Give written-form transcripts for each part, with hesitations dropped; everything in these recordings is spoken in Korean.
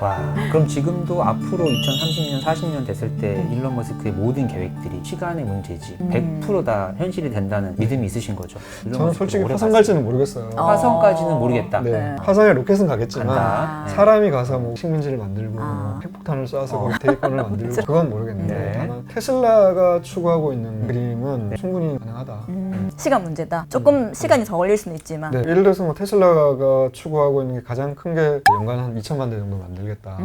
와, 그럼 지금도 앞으로 2030년, 40년 됐을 때 일론 머스크의 모든 계획들이 시간의 문제지 100%다 현실이 된다는 믿음이 있으신 거죠? 저는 솔직히 화성 갈지는 모르겠어요. 화성까지는 모르겠다. 네. 화성에 로켓은 가겠지만 간다. 사람이 가서 뭐 식민지를 만들고 뭐 핵폭탄을 쏴서 거기 대기권을 만들고 그건 모르겠는데 네. 다만 테슬라가 추구하고 있는 그림은 충분히 가능하다. 시간 문제다. 조금 시간이 더 걸릴 수는 있지만. 네, 예를 들어서 뭐 테슬라가 추구하고 있는 게 가장 큰 게 연간 한 2천만 대 정도 만들겠다.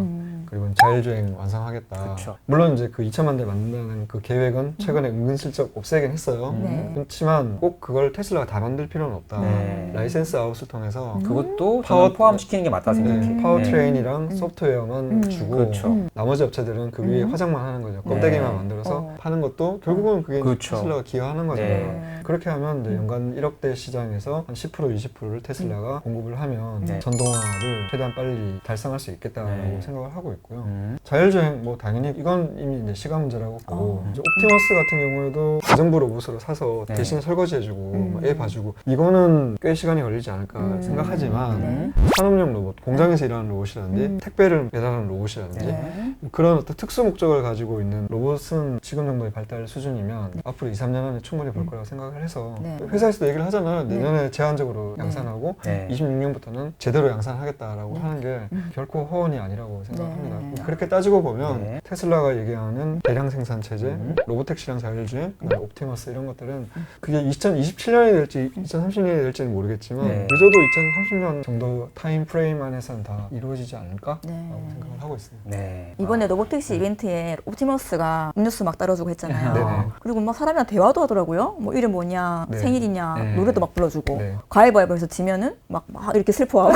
그리고 자율주행 완성하겠다. 그쵸. 물론 이제 그 2천만 대 만든다는 그 계획은 최근에 은근슬쩍 없애긴 했어요. 네. 그렇지만 꼭 그걸 테슬라가 다 만들 필요는 없다. 네. 라이센스 아웃을 통해서 그것도 파워- 저는 포함시키는 게 맞다 생각해요. 네, 파워트레인이랑 소프트웨어만 주고 그렇죠. 나머지 업체들은 그 위에 화장만 하는 거죠. 껍데기만 만들어서 파는 것도 결국은 그게 그렇죠. 테슬라가 기여하는 거잖아요. 네. 그렇게 하면 이제 연간 1억 대 시장에서 한 10% 20%를 테슬라가 공급을 하면 네. 전동화를 최대한 빨리 달성할 수 있겠다고 네. 생각을 하고 있고요. 자율주행 뭐 당연히 이건 이미 이제 시간 문제라고 보고 이제 옵티머스 같은 경우에도 가정부 로봇으로 사서 네. 대신 설거지해주고 애 봐주고 이거는 꽤 시간이 걸리지 않을까 생각하지만 산업용 로봇, 공장에서 일하는 로봇이라든지 택배를 배달하는 로봇이라든지 네. 그런 어떤 특수 목적을 가지고 있는 로봇은 지금 정도의 발달 수준이면 앞으로 2, 3년 안에 충분히 볼 거라고 생각을 해서 네. 회사에서도 얘기를 하잖아요. 내년에 제한적으로 양산하고 네. 26년부터는 제대로 양산하겠다라고 하는 게 결코 허언이 아니라고 생각합니다. 네. 그렇게 따지고 보면 네. 테슬라가 얘기하는 대량 생산 체제, 로보택시랑 자율주행, 그다음에 옵티머스 이런 것들은 그게 2027년이 될지 2030년이 될지는 모르겠지만 네. 늦어도 2030년 정도 타임 프레임 안에서는 다 이루어지지 않을까라고 생각을 하고 있습니다. 네. 이번에 로보택시 이벤트에 옵티머스가 음료수 막 따라주고 했잖아요. 네네. 그리고 막 사람이랑 대화도 하더라고요. 뭐 이름 뭐냐, 네. 생일이냐, 네. 노래도 막 불러주고 네. 가위바위보에서 지면은 막 이렇게 슬퍼하고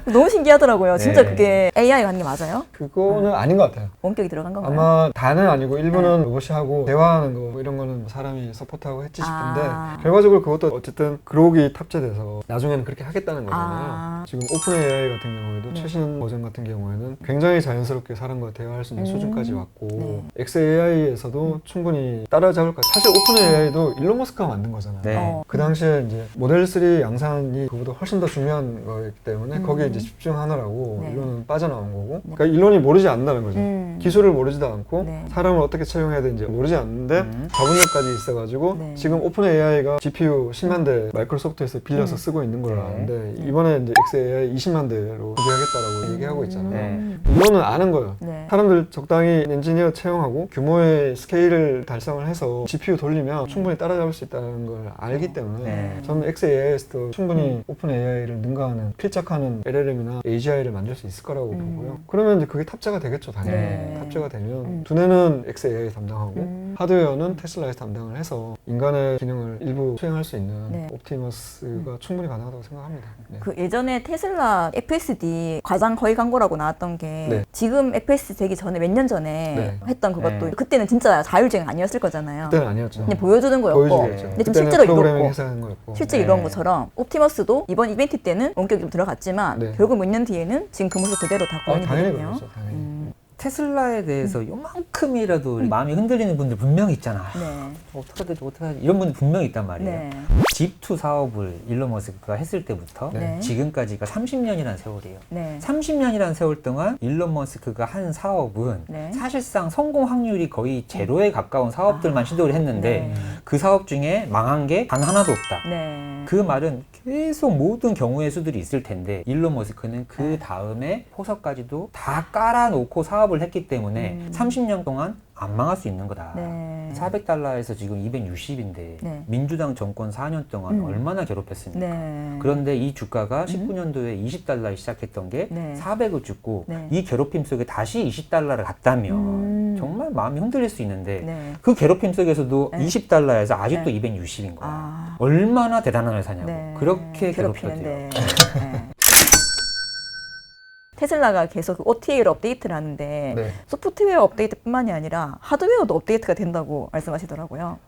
너무 신기하더라고요. 진짜 네. 그게 AI가 하는 게 맞아요? 그거는 아닌 것 같아요. 원격이 들어간 건가요? 아마 다는 아니고 일부는 로봇이 하고 대화하는 거 이런 거는 뭐 사람이 서포트하고 했지 싶은데 결과적으로 그것도 어쨌든 그록이 탑재돼서 나중에는 그렇게 하겠다는 거잖아요. 지금 오픈 AI 같은 경우에도 최신 버전 같은 경우에는 굉장히 자연스럽게 사람과 대화할 수 있는 수준까지 왔고 XAI에서도 충분히 따라잡을 것 같아요. 사실 오픈 AI도 일론 머스크가 만든 거잖아요. 네. 그 당시에 이제 모델 3 양산이 그보다 훨씬 더 중요한 거였기 때문에 거기에 이제 집중하느라고 네. 일론은 빠져나온 거고 그러니까 일론이 모르지 않는다는 거죠. 기술을 모르지도 않고 네. 사람을 어떻게 채용해야 되는지 모르지 않는데 자본력까지 있어가지고 네. 지금 오픈 AI가 GPU 10만 대 마이크로소프트에서 빌려서 쓰고 있는 걸로 아는데 이번에 이제 XAI 20만 대로 구비하겠다라고 얘기하고 있잖아요. 네. 이거는 아는 거예요. 네. 사람들 적당히 엔지니어 채용하고 규모의 스케일을 달성을 해서 GPU 돌리면 충분히 따라잡을 수 있다는 걸 알기 때문에 네. 저는 XAI에서도 충분히 오픈 AI를 능가하는 필적하는 LLM이나 AGI를 만들 수 있을 거라고 보고요. 그러면 이제 그게 탑재가 되겠죠, 당연히. 네. 탑재가 되면 두뇌는 XAI 담당하고 하드웨어는 테슬라에서 담당을 해서 인간의 기능을 일부 수행할 수 있는 네. 옵티머스가 충분히 가능하다고 생각합니다. 네. 그 예전에 테슬라 FSD 과장 거의 광고라고 나왔던 게 네. 지금 FSD 되기 전에 몇 년 전에 네. 했던 그것도 네. 그때는 진짜 자율주행 아니었을 거잖아요. 그때는 아니었죠. 그냥 보여주는 거였고 보여주겠죠. 근데 좀 그때는 실제로 프로그래밍 이뤘고 해서 하는 거였고. 실제 네. 이런 것처럼 옵티머스도 이번 이벤트 때는 원격이 좀 들어갔지만 네. 결국 몇 년 뒤에는 지금 그 모습 그대로 다 구현이 당연히 되거든요. 그렇죠. 당연히. 테슬라에 대해서 요만큼이라도 마음이 흔들리는 분들 분명히 있잖아. 네. 어떡하지 어떡하지 이런 분들 분명히 있단 말이에요. 네. 집2 사업을 일론 머스크가 했을 때부터 네. 지금까지가 30년이라는 세월이에요. 네. 30년이라는 세월 동안 일론 머스크가 한 사업은 네. 사실상 성공 확률이 거의 제로에 가까운 사업들만 시도를 했는데 네. 그 사업 중에 망한 게 단 하나도 없다. 네. 그 말은 계속 모든 경우의 수들이 있을 텐데 일론 머스크는 그 다음에 포석까지도 다 깔아놓고 사업을 했기 때문에 30년 동안 안 망할 수 있는 거다. 네. 400달러에서 지금 260인데 네. 민주당 정권 4년 동안 얼마나 괴롭혔습니까? 네. 그런데 이 주가가 19년도에 20달러에 시작했던 게 네. 400을 찍고 네. 이 괴롭힘 속에 다시 20달러를 갔다면 정말 마음이 흔들릴 수 있는데 네. 그 괴롭힘 속에서도 네. 20달러에서 아직도 네. 260인 거야. 아. 얼마나 대단한 회사냐고. 네. 그렇게 괴롭히는데. 괴롭혔대요. 네. 테슬라가 계속 그 OTA를 업데이트를 하는데 네. 소프트웨어 업데이트뿐만이 아니라 하드웨어도 업데이트가 된다고 말씀하시더라고요.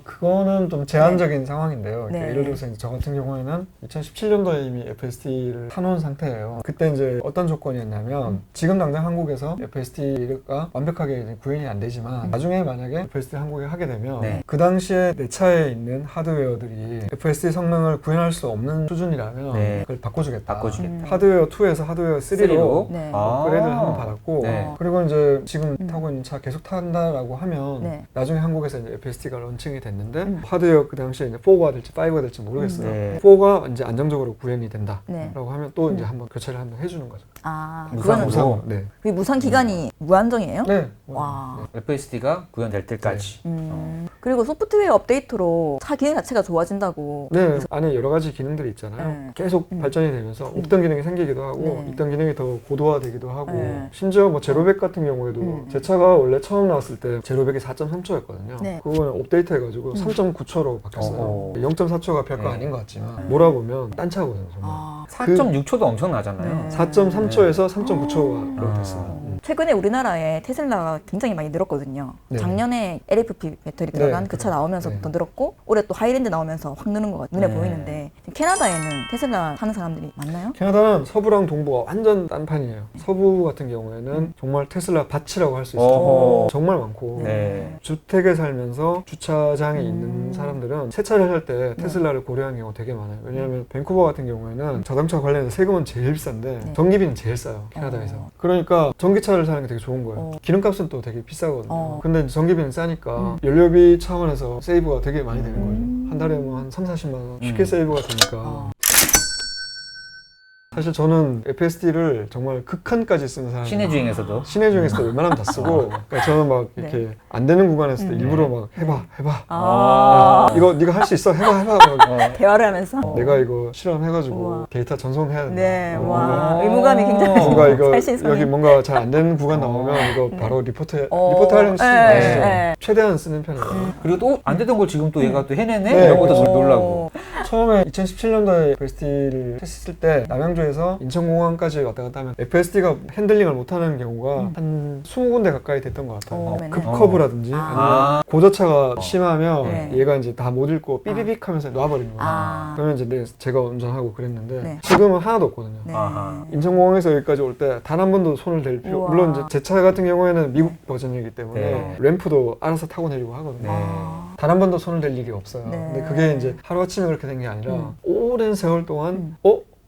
그거는 좀 제한적인 상황인데요. 네. 예를 들어서 이제 저 같은 경우에는 2017년도에 이미 FSD를 사놓은 상태예요. 그때 이제 어떤 조건이었냐면 지금 당장 한국에서 FSD가 완벽하게 이제 구현이 안 되지만 나중에 만약에 FSD 한국에 하게 되면 네. 그 당시에 내 차에 있는 하드웨어들이 FSD 성능을 구현할 수 없는 수준이라면 네. 그걸 바꿔주겠다. 바꿔주겠다. 하드웨어 2에서 하드웨어 3로 실제로? 네. 업그레이드를 한번 받았고 네. 그리고 이제 지금 타고 있는 차 계속 탄다라고 하면 네. 나중에 한국에서 이제 FSD가 런칭이 됐는데 하드웨어 그 당시에 이제 4가 될지 5가 될지 모르겠어요. 네. 4가 이제 안정적으로 구현이 된다라고 네. 하면 또 이제 한번 교체를 한번 해주는 거죠. 아, 무상, 그거는 무상. 네. 그 무상 기간이 무한정이에요? 네. 와. FSD가 구현될 때까지. 그리고 소프트웨어 업데이트로 차 기능 자체가 좋아진다고. 네, 안에 여러 가지 기능들이 있잖아요. 네. 계속 발전이 되면서 없던 기능이 생기기도 하고 네. 있던 기능이 더 고도화되기도 하고 네. 심지어 뭐 제로백 같은 경우에도 제 차가 원래 처음 나왔을 때 제로백이 4.3초였거든요. 네. 그거는 업데이트 해가지고 3.9초로 바뀌었어요. 어허. 0.4초가 별거 네. 아닌 것 같지만 몰아보면 딴 차거든요. 정말. 아, 4.6초도 엄청나잖아요. 네. 4.3초에서 3.9초로 됐어요. 최근에 우리나라에 테슬라가 굉장히 많이 늘었거든요. 네. 작년에 LFP 배터리 들어간 네. 그 차 나오면서부터 네. 늘었고 올해 또 하이랜드 나오면서 확 느는 것 같아요. 눈에 네. 보이는데 캐나다에는 테슬라 타는 사람들이 많나요? 캐나다는 서부랑 동부가 완전 딴판이에요. 서부 같은 경우에는 정말 테슬라 밭이라고 할 수 있어요. 어허. 정말 많고 네. 주택에 살면서 주차장에 있는 사람들은 새 차를 살 때 테슬라를 고려하는 경우가 되게 많아요. 왜냐하면 밴쿠버 같은 경우에는 자동차 관련해서 세금은 제일 비싼데 네. 전기비는 제일 싸요. 캐나다에서. 그러니까 전기차를 사는 게 되게 좋은 거예요. 기름값은 또 되게 비싸거든요. 근데 이제 전기비는 싸니까 연료비 차원에서 세이브가 되게 많이 되는 거죠. 한 달에 뭐 한 3, 40만 원 쉽게 세이브가 되니까. 사실 저는 FSD를 정말 극한까지 쓰는 사람이에요. 시내 주행에서도. 시내 중에서도 웬만하면 다 쓰고 그러니까 저는 막 이렇게 안 되는 구간에서 일부러 막 해봐 아, 이거 네가 할 수 있어 해봐 대화를 하면서. 내가 이거 실험해가지고 우와. 데이터 전송해야 된다. 네, 어, 와, 의무감이 굉장히 뭔가 이거 살신성이. 여기 뭔가 잘 안 되는 구간 나오면 이거 바로 리포트 어, 하려면 쓰지 네, 마시죠. 네. 최대한 쓰는 편이에요. 그리고 또 안 되던 걸 지금 또 얘가 또 해내네? 네, 이런 것도 그렇죠. 놀라고. 처음에 2017년도에 FSD를 테스트했을 때 남양주에서 인천공항까지 왔다 갔다 하면 FSD가 핸들링을 못하는 경우가 한 20군데 가까이 됐던 것 같아요. 맨날. 급커브라든지 아. 아니면 고저차가 심하면 네. 얘가 이제 다 못 읽고 삐비빅 하면서 놔버리는 거예요. 아. 그러면 이제 제가 운전하고 그랬는데 네. 지금은 하나도 없거든요. 네. 아하. 인천공항에서 여기까지 올 때 단 한 번도 손을 댈 필요. 우와. 물론 이제 제 차 같은 경우에는 미국 버전이기 때문에 네. 램프도 알아서 타고 내리고 하거든요. 네. 단 한 번도 손을 댈 일이 없어요. 네. 근데 그게 이제 하루아침에 그렇게 된 게 아니라 오랜 세월 동안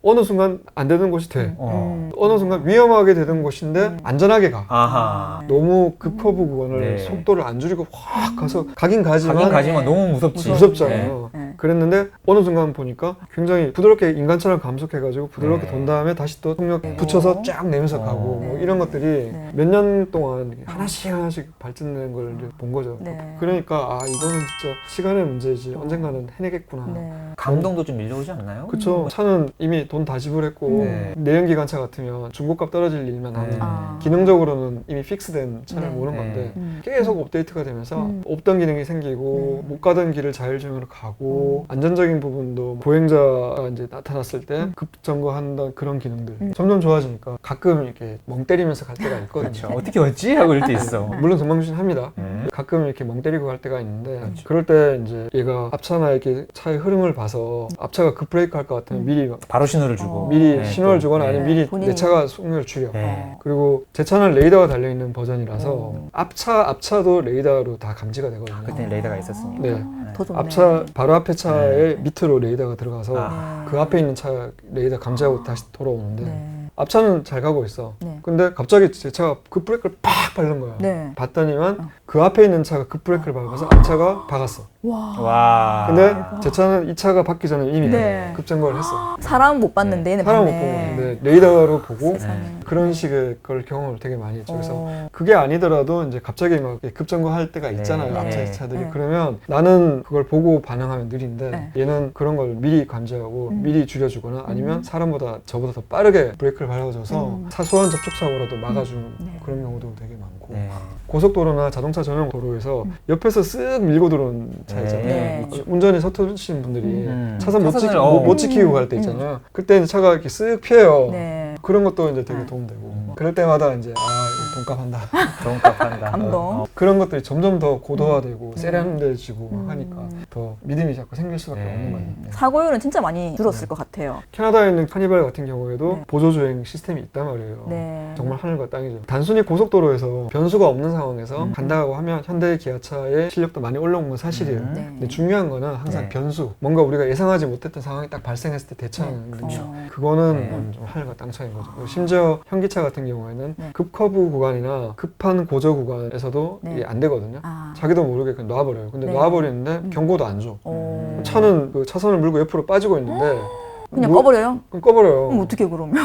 어느 순간 안 되는 곳이 돼. 어느 순간 위험하게 되던 곳인데 안전하게 가. 아하. 너무 급커브 구간을 네. 속도를 안 줄이고 확 가서 가긴 가지만 가긴 가지만 너무 무섭지. 무섭잖아요. 네. 그랬는데 어느 순간 보니까 굉장히 부드럽게 인간처럼 감속해가지고 부드럽게 네. 돈 다음에 다시 또 속력 붙여서 쫙 내면서 가고 뭐 이런 것들이 네. 몇 년 동안 하나씩 발전되는 걸 본 거죠. 네. 그러니까 아 이거는 진짜 시간의 문제지 언젠가는 해내겠구나. 네. 감동도 좀 밀려오지 않나요? 그쵸. 차는 이미 돈 다 지불했고 네. 내연기관차 같으면 중고값 떨어질 일만 하면 아. 기능적으로는 이미 픽스된 차를 네. 모는 네. 건데 음. 계속 업데이트가 되면서 없던 기능이 생기고 못 가던 길을 자율주행으로 가고 안전적인 부분도 보행자가 이제 나타났을 때 급점거한다 그런 기능들 점점 좋아지니까 가끔 이렇게 멍 때리면서 갈 때가 있거든요. 그렇죠. 어떻게 어찌 하고 이럴 때 있어. 물론 건강주행 합니다. 가끔 이렇게 멍 때리고 갈 때가 있는데 그럴때 이제 얘가 앞차나 이렇게 차의 흐름을 봐서 앞차가 급브레이크 할 것 같으면 미리 막 바로 신호를 주고. 미리 네, 신호를 또. 주거나 네. 아니면 미리 본인이. 내 차가 속력을 줄여. 네. 그리고 제 차는 레이더가 달려있는 버전이라서 앞차도 레이더로 다 감지가 되거든요. 그때 레이더가 있었으니까. 네. 더 좋네. 앞차 바로 앞에 차의 밑으로 레이더가 들어가서 아. 그 앞에 있는 차 레이더 감지하고 다시 돌아오는데 네. 앞차는 잘 가고 있어. 네. 근데 갑자기 제 차가 급브레이크를 팍 밟는 거야. 네. 봤더니만 그 앞에 있는 차가 급브레이크를 밟아서 앞차가 박았어. 와. 와. 근데 제 차는 이 차가 박기 전에 이미 네. 급정거를 했어. 사람 못 봤는데 얘는 사람 못 봤네. 보고 근데 레이더로 보고 세상에. 그런 식의 걸 경험을 되게 많이 했죠. 그래서 어. 그게 아니더라도 이제 갑자기 막 급정거할 때가 있잖아요. 네. 앞차 네. 차들이. 네. 그러면 나는 그걸 보고 반응하면 느린데 네. 얘는 그런 걸 미리 감지하고 미리 줄여주거나 아니면 사람보다 저보다 더 빠르게 브레이크를 밟아줘서 사소한 접촉사고라도 막아주는 네. 그런 경우도 되게 많고 네. 고속도로나 자동차 전용 도로에서 옆에서 쓱 밀고 들어오는 차 있잖아요. 네. 운전이 서투르신 분들이 차선 차선을, 못 지키고 갈 때 있잖아요. 그때 차가 이렇게 쓱 피해요. 네. 그런 것도 이제 되게 도움되고 그럴 때마다 이제 돈값 한다. 돈값 한다. 감동. 그런 것들이 점점 더 고도화되고 세련돼지고 하니까 더 믿음이 자꾸 생길 수밖에 네. 없는 거예요. 사고율은 진짜 많이 줄었을 것 같아요. 캐나다에 있는 카니발 같은 경우에도 네. 보조주행 시스템이 있단 말이에요. 네. 정말 하늘과 땅이죠. 단순히 고속도로에서 변수가 없는 상황에서 간다고 하면 현대 기아차의 실력도 많이 올라온 건 사실이에요. 네. 근데 중요한 거는 항상 네. 변수, 뭔가 우리가 예상하지 못했던 상황이 딱 발생했을 때 대처하는 네. 능력. 어. 그거는 네. 좀 하늘과 땅 차이인 거죠. 그리고 심지어 현기차 같은 경우에는 네. 급커브 구간이나 급한 고저 구간에서도 네. 이게 안 되거든요. 아. 자기도 모르게 그냥 놔버려요. 근데 네. 놔버리는데 경고도 안 줘. 오. 차는 그 차선을 물고 옆으로 빠지고 있는데 그냥 뭐- 꺼버려요? 그럼 꺼버려요. 그럼 어떻게 그러면?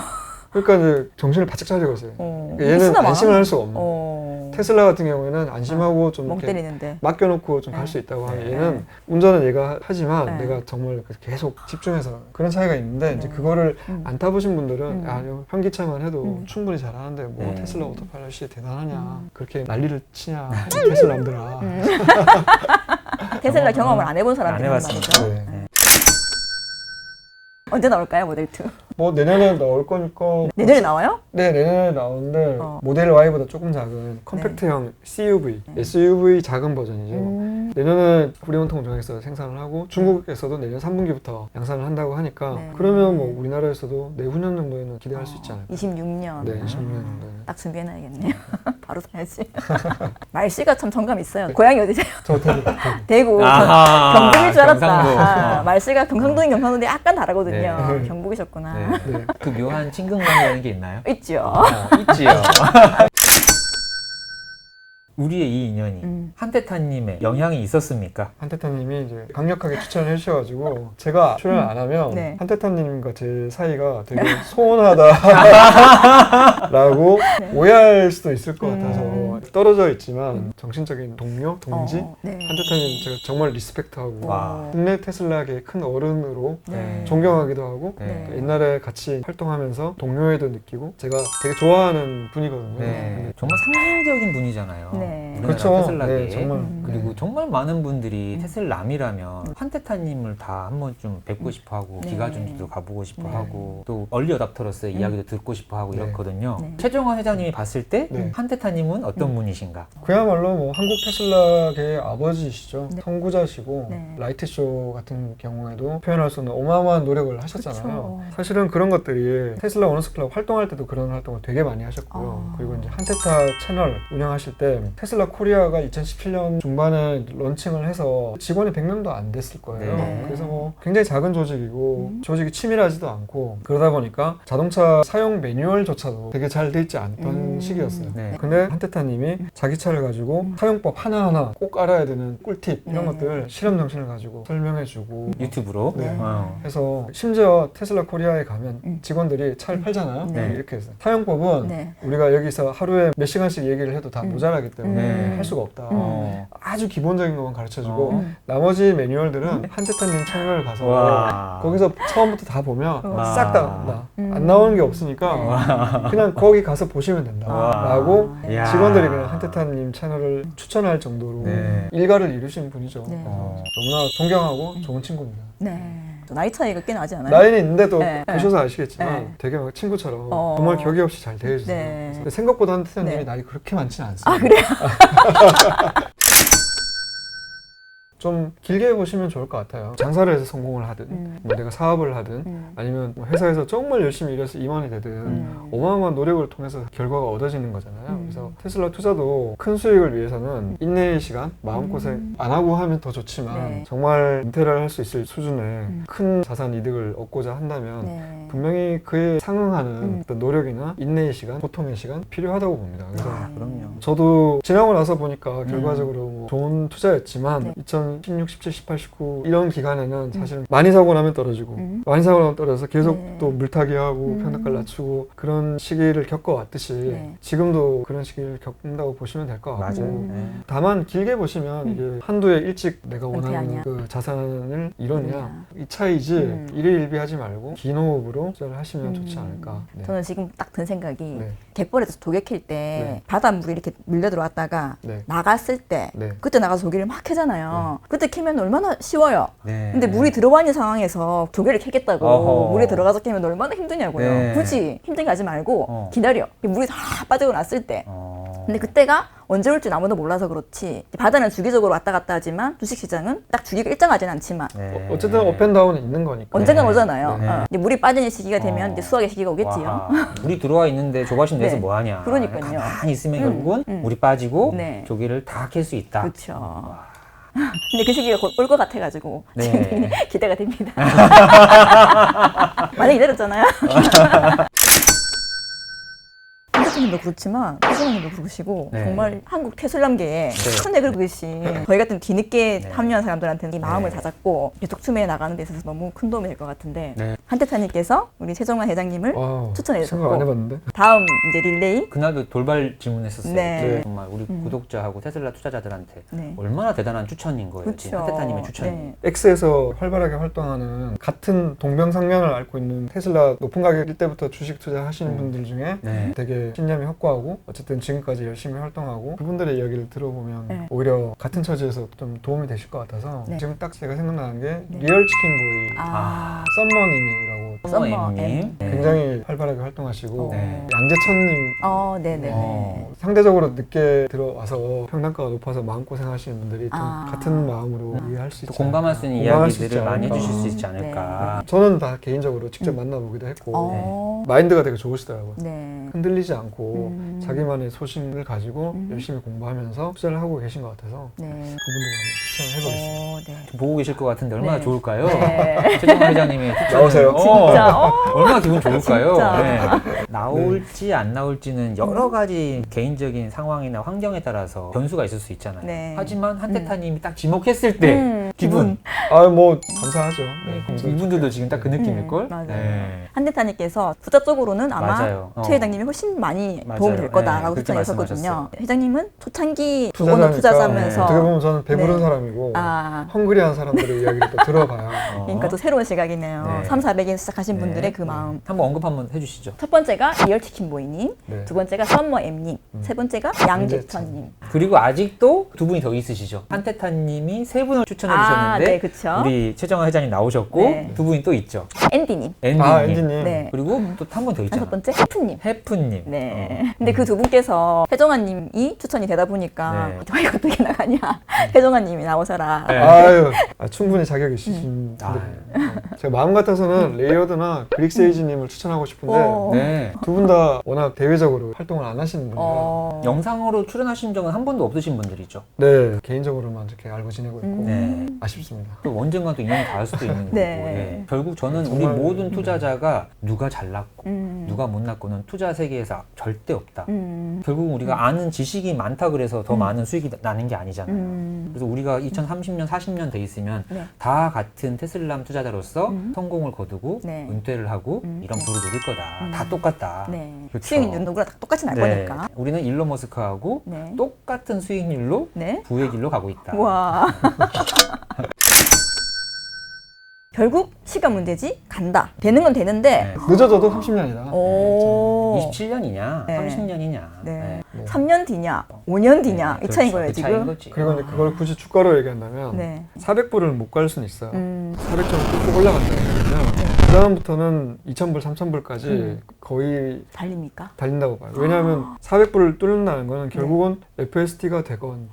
그러니까 이제 정신을 바짝 차리고 있어요. 얘는 미친놈아. 안심을 할 수가 없는. 어. 테슬라 같은 경우에는 안심하고 좀 멍 이렇게 때리는데. 맡겨놓고 좀 갈 네. 수 있다고 하면 네. 얘는 운전은 얘가 하지만 네. 내가 정말 계속 집중해서 그런 차이가 있는데 이제 네. 그거를 음. 안 타보신 분들은 음. 아 이거 현기차만 해도 충분히 잘하는데 뭐 네. 테슬라 오토파일럿이 대단하냐 그렇게 난리를 치냐 테슬라들아. 테슬라 경험을 안 해본 사람들이 안 하는 해봤습니다. 말이죠. 네. 언제 나올까요, 모델 2? 뭐 내년에 나올 거니까 내년에 나와요? 네 내년에 나오는데 어. 모델 Y보다 조금 작은 컴팩트형 CUV SUV 작은 버전이죠. 내년에 프리온 통정에서 생산을 하고 중국에서도 내년 3분기부터 양산을 한다고 하니까 네. 그러면 뭐 우리나라에서도 내후년 정도에는 기대할 수 있지 않을까. 26년. 네, 20년 정도는. 딱 준비해놔야겠네요. 바로 사야지. 말씨가 참 정감 있어요. 고향이 어디세요? 저 대구. 대구. 아하, 경북일 줄 알았다. 경상도. 아, 말씨가 경상도인 경상도인데 약간 다르거든요. 네. 경북이셨구나. 네. 네. 그 묘한 친근감이라는 게 있나요? 있죠. 있지요. 우리의 이 인연이 한테타님의 영향이 있었습니까? 한테타님이 이제 강력하게 추천을 해주셔가지고 제가 출연을 안 하면 네. 한테타님과 제 사이가 되게 소원하다라고 오해할 수도 있을 것 같아서 떨어져 있지만 정신적인 동료, 동지 네. 한테타님 제가 정말 리스펙트하고 와. 국내 테슬라계의 큰 어른으로 네. 존경하기도 하고 네. 옛날에 같이 활동하면서 동료애도 느끼고 제가 되게 좋아하는 분이거든요. 네. 정말 상징적인 분이잖아요. 네. 우리나라 그렇죠. 테슬라계. 네, 정말. 그리고 정말 많은 분들이 테슬람이라면 한테타님을 다 한 번좀 뵙고 싶어하고 네. 기가준지도 가보고 네. 싶어하고 또 얼리 어답터로서의 이야기도 듣고 싶어하고 네. 이렇거든요. 네. 최정원 회장님이 봤을 때 네. 한테타님은 어떤 분이신가? 그야말로 뭐 한국 테슬라계의 아버지시죠. 네. 선구자시고 네. 라이트쇼 같은 경우에도 표현할 수 없는 어마어마한 노력을 하셨잖아요. 그쵸. 사실은 그런 것들이 테슬라 오너스 클럽 활동할 때도 그런 활동을 되게 많이 하셨고요. 그리고 이제 한테타 채널 운영하실 때 테슬라 코리아가 2017년 중반에 런칭을 해서 직원이 100명도 안 됐을 거예요. 네. 그래서 뭐 굉장히 작은 조직이고 조직이 치밀하지도 않고 그러다 보니까 자동차 사용 매뉴얼조차도 되게 잘 돼 있지 않던 시기였어요. 네. 근데 한테타님이 자기 차를 가지고 사용법 하나하나 꼭 알아야 되는 꿀팁 이런 네. 것들 실험 정신을 가지고 설명해주고 유튜브로? 네. 어. 해서 심지어 테슬라 코리아에 가면 직원들이 차를 팔잖아요. 네. 이렇게 해서 사용법은 네. 우리가 여기서 하루에 몇 시간씩 얘기를 해도 다 모자라기 때문에 네. 할 수가 없다. 어. 아주 기본적인 것만 가르쳐주고 어. 나머지 매뉴얼들은 한테타님 채널 가서 와. 거기서 처음부터 다 보면 와. 싹 다 나온다. 안 나오는 게 없으니까 그냥 거기 가서 보시면 된다. 와. 라고 야. 직원들이 그냥 한테타님 채널을 추천할 정도로 네. 일가를 이루신 분이죠. 네. 어. 너무나 존경하고 좋은 친구입니다. 네. 또 나이 차이가 꽤 나지 않아요? 나이는 있는데 또 네. 보셔서 아시겠지만 네. 되게 막 친구처럼 어. 정말 격이 없이 잘 대해주세요. 네. 근데 생각보다 한테타님이 네. 나이 그렇게 많지는 않습니다. 아, 그래요? 좀 길게 보시면 좋을 것 같아요. 장사를 해서 성공을 하든 뭐 내가 사업을 하든 아니면 뭐 회사에서 정말 열심히 일해서 임원이 되든 어마어마한 노력을 통해서 결과가 얻어지는 거잖아요. 그래서 테슬라 투자도 큰 수익을 위해서는 인내의 시간, 마음고생 안 하고 하면 더 좋지만 네. 정말 은퇴를 할 수 있을 수준의 큰 자산 이득을 얻고자 한다면 네. 분명히 그에 상응하는 어떤 노력이나 인내의 시간, 고통의 시간 필요하다고 봅니다. 그래서 아, 그럼요. 저도 지나고 나서 보니까 결과적으로 뭐 좋은 투자였지만 네. 2016, 17, 18, 19 이런 기간에는 사실은 많이 사고 나면 떨어지고 많이 사고 나면 떨어져서 계속 네. 또 물타기 하고 평가를 낮추고 그런 시기를 겪어왔듯이 네. 지금도 그런 시기를 겪는다고 보시면 될 것 같고 맞아요. 네. 다만 길게 보시면 이게 한도에 일찍 내가 원하는 은퇴하냐. 그 자산을 이루냐 이루냐. 이 차이지 일희일비하지 말고 긴 호흡으로 투자를 하시면 좋지 않을까. 네. 저는 지금 딱 든 생각이 네. 갯벌에서 조개 캘 때 네. 바닷물이 이렇게 밀려 들어왔다가 네. 나갔을 때 네. 그때 나가서 조개를 막 캐잖아요. 그때 캐면 얼마나 쉬워요. 네. 근데 물이 들어와 있는 상황에서 조개를 캐겠다고 어허. 물에 들어가서 캐면 얼마나 힘드냐고요. 네. 굳이 힘들게 하지 말고 어. 기다려. 물이 다 빠지고 났을 때 어. 근데 그때가 언제 올지 아무도 몰라서 그렇지 바다는 주기적으로 왔다 갔다 하지만 주식시장은 딱 주기가 일정하진 않지만 네. 어쨌든 업앤다운은 있는 거니까. 언젠간 네. 오잖아요. 네. 이제 물이 빠지는 시기가 되면 어. 이제 수확의 시기가 오겠지요. 와, 물이 들어와 있는데 조바심 내서 네. 뭐하냐. 그러니까요. 가만히 있으면 결국은 물이 빠지고 네. 조기를 다 캘 수 있다. 그렇죠. 근데 그 시기가 곧 올 것 같아가지고 네. 지금 굉장히 기대가 됩니다. 많이 기다렸잖아요. 선생님도 그렇지만 태수님도 그러시고 네. 정말 한국 태술남계에 네. 큰 액을 그으신 저희 같은 뒤늦게 네. 합류한 사람들한테는 이 마음을 네. 다잡고 계속 춤에 나가는 데 있어서 너무 큰 도움이 될 것 같은데 네. 한태타님께서 우리 최정환 회장님을 와우, 추천해 생각 안 주셨고 해봤는데. 다음 이제 릴레이 그날도 돌발 질문했었어요. 네. 정말 우리 구독자하고 테슬라 투자자들한테 네. 얼마나 대단한 추천인 거예요. 지금 그렇죠. 한테타님의 추천이. 네. X에서 활발하게 활동하는 같은 동병상련을 앓고 있는 테슬라 높은 가격일 때부터 주식 투자하시는 분들 중에 네. 되게 신념이 확고하고 어쨌든 지금까지 열심히 활동하고 그분들의 이야기를 들어보면 네. 오히려 같은 처지에서 좀 도움이 되실 것 같아서 네. 지금 딱 제가 생각나는 게 네. 리얼 치킨보이 아, 썸머님이라고 썸머 썸머님. 네. 굉장히 활발하게 활동하시고 네. 양재천님 네네네. 상대적으로 늦게 들어와서 평단가가 높아서 마음고생하시는 분들이 좀 아. 같은 마음으로 이해할 수 또 있지 공감할 않을까. 수 있는 공감할 수 이야기들을 있지 많이 않을까. 해주실 수 있지 않을까. 저는 다 개인적으로 직접 만나보기도 했고 어. 마인드가 되게 좋으시더라고요. 네. 흔들리지 않고 자기만의 소신을 가지고 음. 열심히 공부하면서 투자를 하고 계신 것 같아서 네. 그분들 한번 추천을 해보겠습니다. 네. 보고 계실 것 같은데 얼마나 네. 좋을까요? 네. 최정환 회장님의 추천은 나오세요. 진짜. 얼마나 기분 좋을까요? 진짜. 네. 나올지 안 나올지는 여러 가지 개인적인 상황이나 환경에 따라서 변수가 있을 수 있잖아요. 네. 하지만 한테타님이 딱 지목했을 때 기분. 아, 뭐 감사하죠. 네, 이분들도 지금 딱 그 느낌일걸? 맞아요. 네. 한대타님께서 투자 쪽으로는 아마 맞아요. 최 회장님이 훨씬 많이 맞아요. 도움이 될 거다라고 네, 그렇게 추천했었거든요. 말씀하셨어요. 회장님은 초창기 투자자니까 투자자면서 어떻게 보면 저는 배부른 네. 사람이고 아, 헝그리한 사람들의 이야기를 또 들어봐야 그러니까 또 새로운 시각이네요. 네. 3, 400에 시작하신 네. 분들의 그 마음. 한번 언급 한번 해주시죠. 첫 번째가 리얼치킨보이님, 네. 두 번째가 썸머엠님, 세 번째가 양재천님. 그리고 아직도 두 분이 더 있으시죠. 한테타님이 세 분을 추천해 주셨는데 네, 그쵸. 우리 최정환 회장님 나오셨고 네. 두 분이 또 있죠. 앤디님. 앤디님. 아, 앤디님. 네. 그리고 또 한 분 더 있잖아. 다섯 번째 해프님. 해프님. 네. 근데 그 두 분께서 혜정아님이 추천이 되다 보니까 네. 저희가 어떻게 나가냐. 혜정아님이 나오셔라. 네. 아유, 충분히 자격 있으신 아, 분들. 제가 마음 같아서는 레이어드나 그릭세이지님을 추천하고 싶은데 어. 네. 두 분 다 워낙 대외적으로 활동을 안 하시는 분이라 어. 영상으로 출연하신 적은 한 번도 없으신 분들이죠. 네, 개인적으로만 이렇게 알고 지내고 있고 네. 아쉽습니다. 또 언젠가 또 인연이 닿을 수도 있는 거고. 네. 네. 결국 저는 우리 정말, 모든 투자자가 누가 잘났고 음. 누가 못났고는 투자 세계에서 절대 없다. 음. 결국 우리가 아는 지식이 많다 그래서 더 많은 수익이 나는 게 아니잖아요. 그래서 우리가 2030년, 40년 돼 있으면 네. 다 같은 테슬람 투자자로서 성공을 거두고 네. 은퇴를 하고 이런 부를 누릴 거다. 다 똑같다. 네. 그렇죠. 수익률 누구나 다 똑같이 날 네. 거니까. 우리는 일론 머스크하고 네. 똑같은 수익률로 네. 부의 길로 가고 있다. 와. 결국 시간 문제지 간다. 되는 건 되는데. 네. 늦어져도 30년이다. 오. 27년이냐, 네. 30년이냐. 네. 3년 뒤냐, 5년 뒤냐 이 차인 거예요 그 차이인 지금. 거지. 그리고 이제 그걸 굳이 주가로 얘기한다면 네. 400불을 못 갈 수는 있어요. 400점 뚝뚝 올라간다면 그 다음부터는 2,000불, 3,000불까지 거의 달립니까? 달린다고 봐요. 왜냐하면 400불을 뚫는다는 거는 결국은 FST가 되건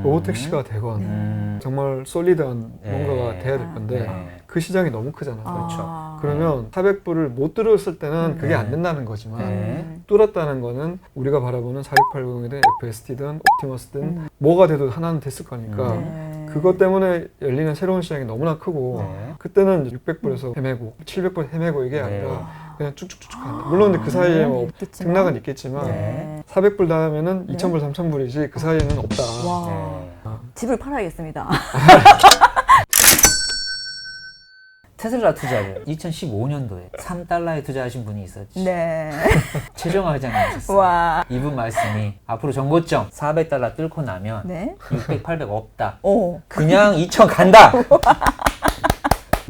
로보택시가 되건 정말 솔리드한 네. 뭔가가 돼야 될 건데 네. 그 시장이 너무 크잖아요. 그렇죠. 그러면 400불을 못 뚫었을 때는 그게 안 네. 된다는 거지만 네. 뚫었다는 거는 우리가 바라보는 4680이든 FST든 옵티머스든 뭐가 돼도 하나는 됐을 거니까 네. 그것 때문에 열리는 새로운 시장이 너무나 크고 네. 그때는 600불에서 헤매고 700불 헤매고 이게 네. 아니라 그냥 쭉쭉쭉쭉 간다. 물론 근데 그 사이에 뭐 있겠지만. 등락은 있겠지만 네. 400불 다음에는 네. 2,000불, 3,000불이지 그 사이에는 없다. 와. 네. 집을 팔아야겠습니다. 테슬라 투자를 2015년도에 3달러에 투자하신 분이 있었지. 네. 최정화 회장님이셨어요. 와. 이분 말씀이 앞으로 정고점 400달러 뚫고 나면 네. 600, 800 없다. 오. 그냥 2,000 간다.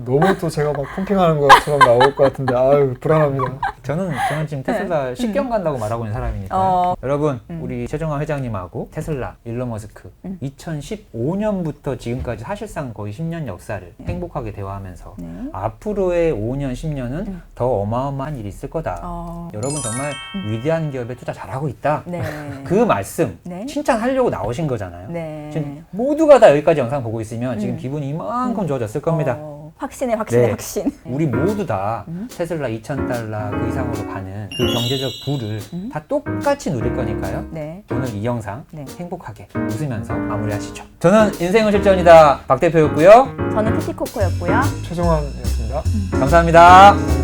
너무 또 제가 막 펌핑하는 것처럼 나올 것 같은데 아유 불안합니다. 저는 지금 테슬라 10경 간다고 말하고 있는 사람이니까 여러분 우리 최정화 회장님하고 테슬라, 일론 머스크 2015년부터 지금까지 사실상 거의 10년 역사를 행복하게 대화하면서 앞으로의 5년, 10년은 더 어마어마한 일이 있을 거다. 여러분 정말 위대한 기업에 투자 잘하고 있다. 네. 그 말씀 네. 칭찬하려고 나오신 거잖아요. 네. 지금 모두가 다 여기까지 영상 보고 있으면 지금 기분이 이만큼 좋아졌을 겁니다. 확신, 네. 확신. 우리 모두 다 테슬라 2,000달러 그 이상으로 가는 그 경제적 부를 다 똑같이 누릴 거니까요. 네. 오늘 이 영상 네. 행복하게 웃으면서 마무리하시죠. 저는 인생은 실전이다 박 대표였고요. 저는 티티코코였고요. 최종환이었습니다. 감사합니다.